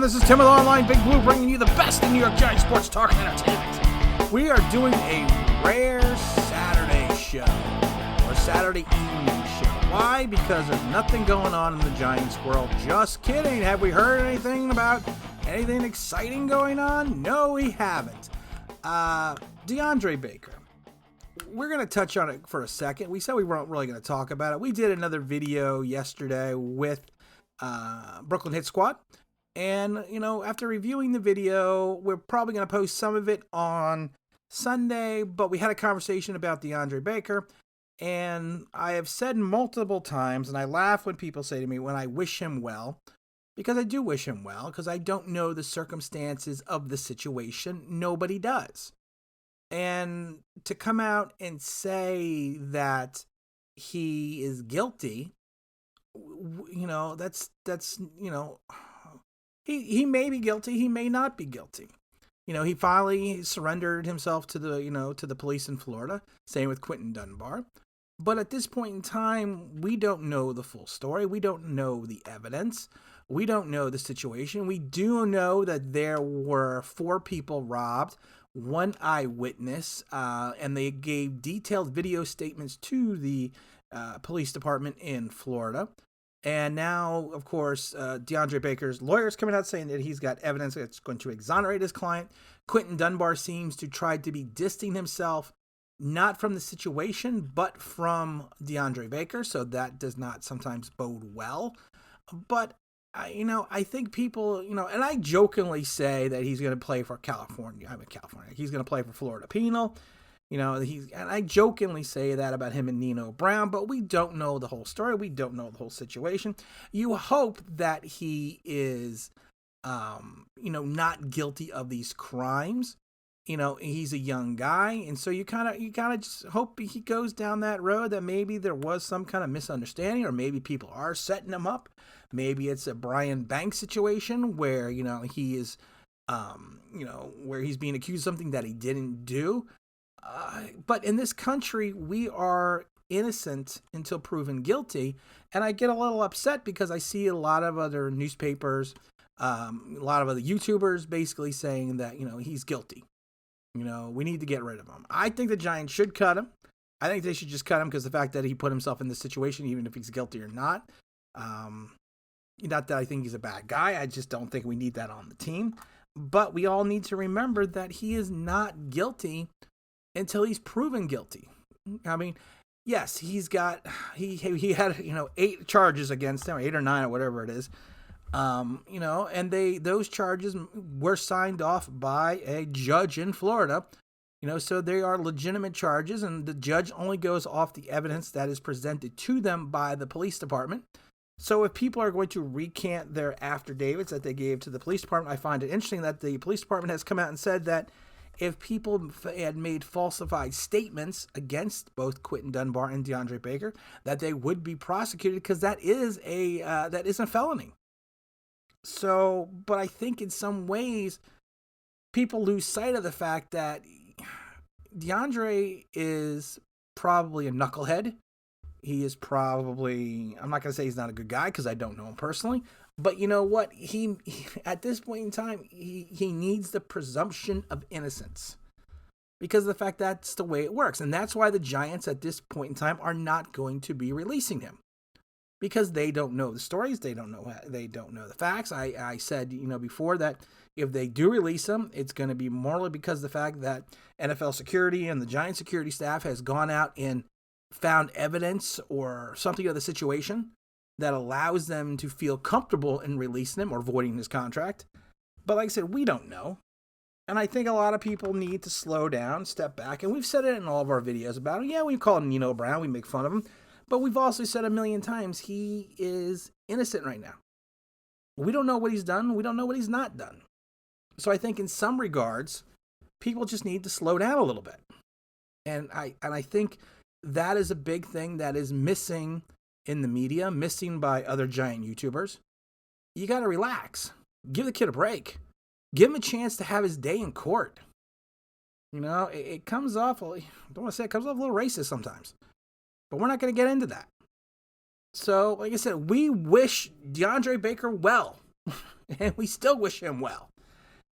This is Tim with Online Big Blue, bringing you the best in New York Giants sports talk and entertainment. We are doing a rare Saturday show, or Saturday evening show. Why? Because there's nothing going on in the Giants world. Just kidding. Have we heard anything about anything exciting going on? No, we haven't. Deandre Baker. We're going to touch on it for a second. We said we weren't really going to talk about it. We did another video yesterday with Brooklyn Hit Squad. And, after reviewing the video, we're probably going to post some of it on Sunday, but we had a conversation about DeAndre Baker, and I have said multiple times, and I laugh when people say to me when I wish him well, because I do wish him well, because I don't know the circumstances of the situation. Nobody does. And to come out and say that he is guilty, He may be guilty. He may not be guilty. He finally surrendered himself to the police in Florida. Same with Quinton Dunbar. But at this point in time, we don't know the full story. We don't know the evidence. We don't know the situation. We do know that there were 4 people robbed, 1 eyewitness, and they gave detailed video statements to the police department in Florida. And now, of course, DeAndre Baker's lawyer is coming out saying that he's got evidence that's going to exonerate his client. Quinton Dunbar seems to try to be distancing himself, not from the situation, but from DeAndre Baker. So that does not sometimes bode well. But, I think people, and I jokingly say that he's going to play for California. He's going to play for Florida Penal. And I jokingly say that about him and Nino Brown, but we don't know the whole story. We don't know the whole situation. You hope that he is, not guilty of these crimes. He's a young guy, and so you kind of just hope he goes down that road, that maybe there was some kind of misunderstanding, or maybe people are setting him up. Maybe it's a Brian Banks situation where he is, where he's being accused of something that he didn't do. But in this country, we are innocent until proven guilty. And I get a little upset because I see a lot of other newspapers, a lot of other YouTubers basically saying that, he's guilty. We need to get rid of him. I think the Giants should cut him. I think they should just cut him because the fact that he put himself in this situation, even if he's guilty or not. Not that I think he's a bad guy. I just don't think we need that on the team. But we all need to remember that he is not guilty until he's proven guilty. I mean, yes, he had 8 charges against him, 8 or 9 or whatever it is. And those charges were signed off by a judge in Florida. So they are legitimate charges, and the judge only goes off the evidence that is presented to them by the police department. So if people are going to recant their affidavits that they gave to the police department, I find it interesting that the police department has come out and said that if people had made falsified statements against both Quinton Dunbar and DeAndre Baker, that they would be prosecuted because that is a felony. So, but I think in some ways, people lose sight of the fact that DeAndre is probably a knucklehead. He is probably, I'm not going to say he's not a good guy because I don't know him personally. But you know what? He at this point in time, he needs the presumption of innocence. Because of the fact that's the way it works. And that's why the Giants at this point in time are not going to be releasing him. Because they don't know the stories. They don't know the facts. I said, before that if they do release him, it's going to be morally because of the fact that NFL security and the Giants security staff has gone out and found evidence or something of the situation that allows them to feel comfortable in releasing him or voiding his contract. But like I said, we don't know. And I think a lot of people need to slow down, step back. And we've said it in all of our videos about him. Yeah, we call him Nino Brown. We make fun of him. But we've also said a million times, he is innocent right now. We don't know what he's done. We don't know what he's not done. So I think in some regards, people just need to slow down a little bit. And I think that is a big thing that is missing in the media, missing by other Giant YouTubers. You got to relax. Give the kid a break. Give him a chance to have his day in court. It comes off, I don't want to say it comes off a little racist sometimes. But we're not going to get into that. So, like I said, we wish DeAndre Baker well. And we still wish him well.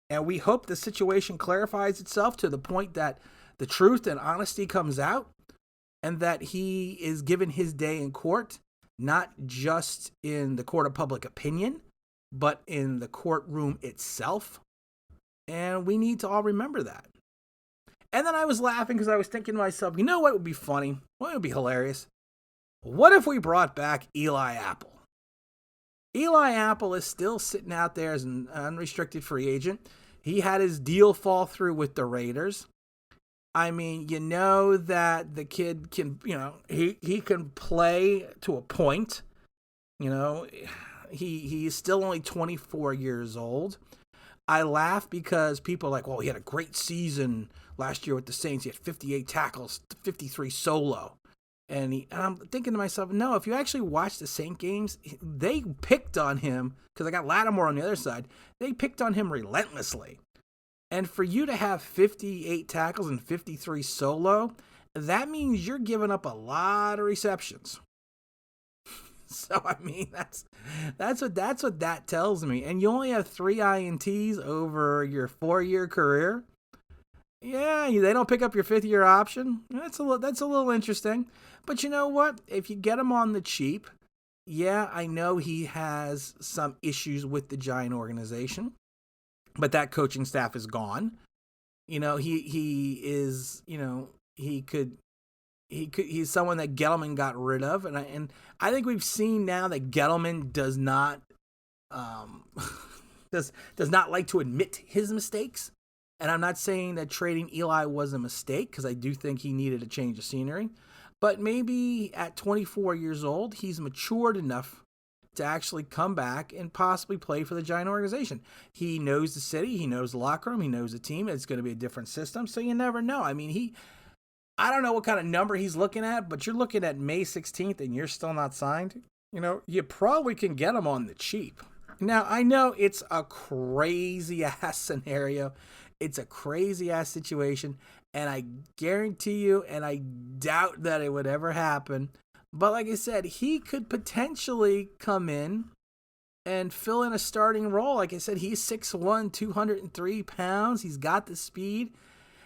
And we hope the situation clarifies itself to the point that the truth and honesty comes out and that he is given his day in court, not just in the court of public opinion, but in the courtroom itself. And we need to all remember that. And then I was laughing because I was thinking to myself, you know what would be funny? What would be hilarious? What if we brought back Eli Apple? Eli Apple is still sitting out there as an unrestricted free agent. He had his deal fall through with the Raiders. I mean, you know that the kid can, he can play to a point. He's still only 24 years old. I laugh because people are like, well, he had a great season last year with the Saints. He had 58 tackles, 53 solo. And I'm thinking to myself, no, if you actually watch the Saint games, they picked on him, because I got Lattimore on the other side. They picked on him relentlessly. And for you to have 58 tackles and 53 solo, that means you're giving up a lot of receptions. So, I mean, that's what that tells me. And you only have 3 INTs over your 4-year career. Yeah, they don't pick up your 5th-year option. That's a little interesting. But you know what? If you get him on the cheap, yeah, I know he has some issues with the Giant organization, but that coaching staff is gone. He is, he's someone that Gettleman got rid of, and I think we've seen now that Gettleman does not does not like to admit his mistakes. And I'm not saying that trading Eli was a mistake, because I do think he needed a change of scenery. But maybe at 24 years old, he's matured enough to actually come back and possibly play for the Giant organization. He knows the city, he knows the locker room, he knows the team. It's going to be a different system, so you never know. I mean, I don't know what kind of number he's looking at, but you're looking at May 16th and you're still not signed. You probably can get him on the cheap. Now, I know it's a crazy-ass scenario. It's a crazy-ass situation, and I guarantee you, and I doubt that it would ever happen, but like I said, he could potentially come in and fill in a starting role. Like I said, he's 6'1", 203 pounds. He's got the speed.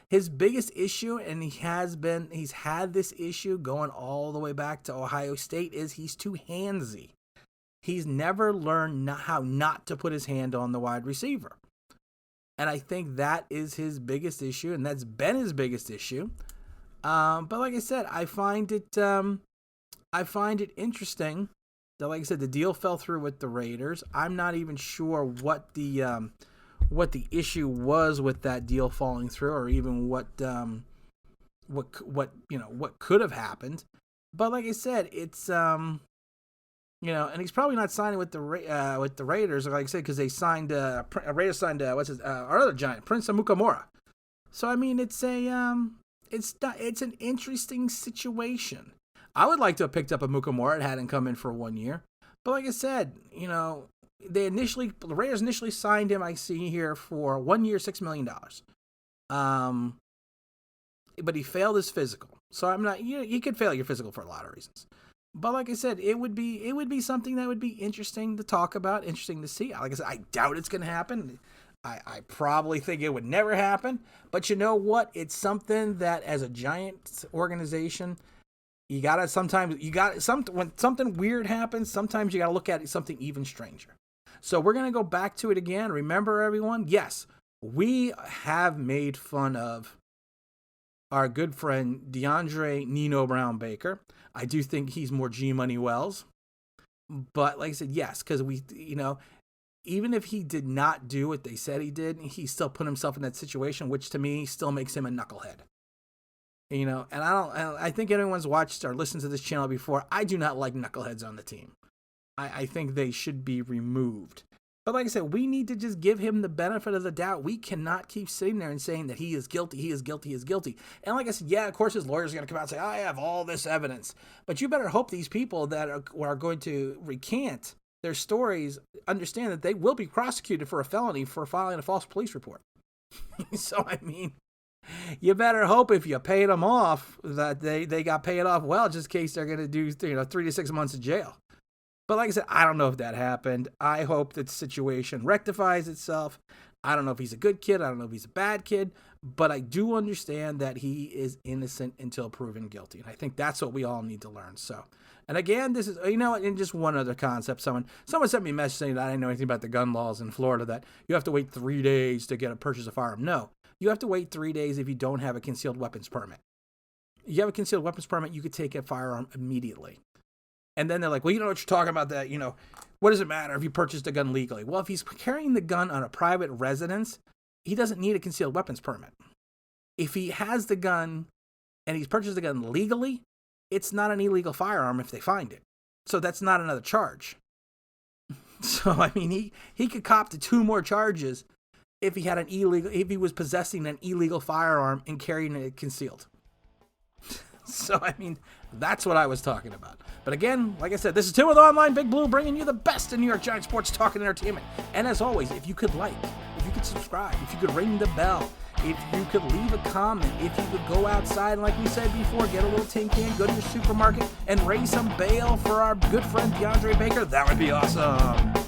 His biggest issue, and he's had this issue going all the way back to Ohio State, is he's too handsy. He's never learned how not to put his hand on the wide receiver. And I think that is his biggest issue, and that's been his biggest issue. But like I said, I find it interesting that, like I said, the deal fell through with the Raiders. I'm not even sure what the issue was with that deal falling through, or even what could have happened. But like I said, it's and he's probably not signing with the Raiders, like I said, because they signed Raiders signed our other Giant, Prince Amukamara. So I mean, it's an interesting situation. I would like to have picked up Amukamara. It hadn't come in for 1 year, but like I said, the Raiders initially signed him, I see here, for 1 year, $6 million. But he failed his physical. So I'm not. You could fail your physical for a lot of reasons. But like I said, it would be something that would be interesting to talk about, interesting to see. Like I said, I doubt it's going to happen. I probably think it would never happen. But you know what? It's something that, as a Giants organization, when something weird happens, sometimes you got to look at it something even stranger. So we're going to go back to it again. Remember, everyone, yes, we have made fun of our good friend DeAndre Nino Brown Baker. I do think he's more G Money Wells. But like I said, yes, because even if he did not do what they said he did, he still put himself in that situation, which to me still makes him a knucklehead. And I think everyone's watched or listened to this channel before. I do not like knuckleheads on the team. I think they should be removed. But like I said, we need to just give him the benefit of the doubt. We cannot keep sitting there and saying that he is guilty, he is guilty, he is guilty. And like I said, yeah, of course his lawyer's going to come out and say, I have all this evidence. But you better hope these people that are going to recant their stories understand that they will be prosecuted for a felony for filing a false police report. So, I mean, you better hope if you paid them off that they got paid off well, just in case they're going to do 3 to 6 months of jail. But like I said, I don't know if that happened. I hope that the situation rectifies itself. I don't know if he's a good kid. I don't know if he's a bad kid. But I do understand that he is innocent until proven guilty. And I think that's what we all need to learn. So, and again, this is, and just one other concept. Someone sent me a message saying that I didn't know anything about the gun laws in Florida, that you have to wait 3 days to get a purchase a firearm. No, you have to wait 3 days if you don't have a concealed weapons permit. You have a concealed weapons permit, you could take a firearm immediately. And then they're like, well, you know what you're talking about, that, what does it matter if you purchased a gun legally? Well, if he's carrying the gun on a private residence, he doesn't need a concealed weapons permit. If he has the gun and he's purchased the gun legally, it's not an illegal firearm if they find it. So that's not another charge. So, I mean, he could cop to 2 more charges if he was possessing an illegal firearm and carrying it concealed. So, I mean, that's what I was talking about. But again, like I said, this is Tim with Online Big Blue, bringing you the best in New York Giants sports talk and entertainment. And as always, if you could if you could subscribe, if you could ring the bell, if you could leave a comment, if you could go outside and, like we said before, get a little tin can, go to your supermarket, and raise some bail for our good friend DeAndre Baker, that would be awesome.